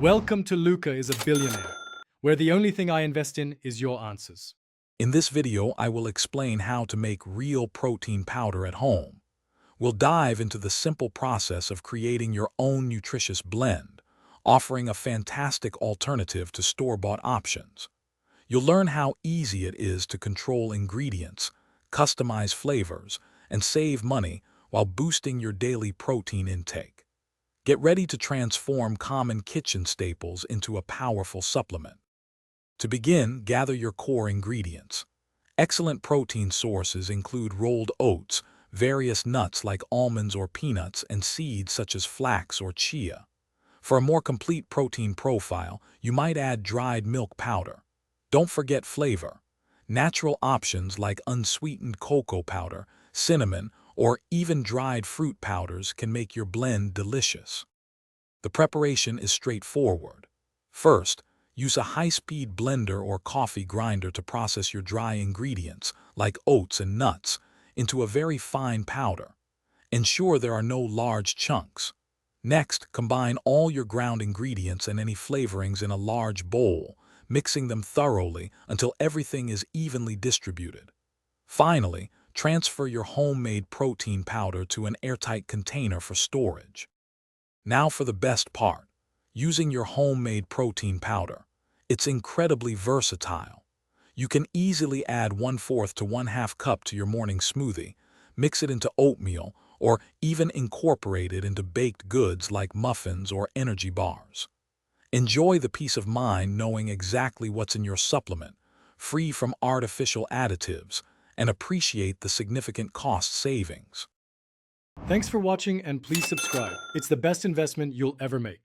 Welcome to Luca is a Billionaire, where the only thing I invest in is your answers. In this video, I will explain how to make real protein powder at home. We'll dive into the simple process of creating your own nutritious blend, offering a fantastic alternative to store-bought options. You'll learn how easy it is to control ingredients, customize flavors, and save money while boosting your daily protein intake. Get ready to transform common kitchen staples into a powerful supplement. To begin, gather your core ingredients. Excellent protein sources include rolled oats, various nuts like almonds or peanuts, and seeds such as flax or chia. For a more complete protein profile, you might add dried milk powder. Don't forget flavor. Natural options like unsweetened cocoa powder, cinnamon, or even dried fruit powders can make your blend delicious. The preparation is straightforward. First, use a high-speed blender or coffee grinder to process your dry ingredients, like oats and nuts, into a very fine powder. Ensure there are no large chunks. Next, combine all your ground ingredients and any flavorings in a large bowl, mixing them thoroughly until everything is evenly distributed. Finally, transfer your homemade protein powder to an airtight container for storage. Now for the best part, using your homemade protein powder. It's incredibly versatile. You can easily add 1/4 to 1/2 cup to your morning smoothie, mix it into oatmeal, or even incorporate it into baked goods like muffins or energy bars. Enjoy the peace of mind knowing exactly what's in your supplement, free from artificial additives, and appreciate the significant cost savings. Thanks for watching and please subscribe. It's the best investment you'll ever make.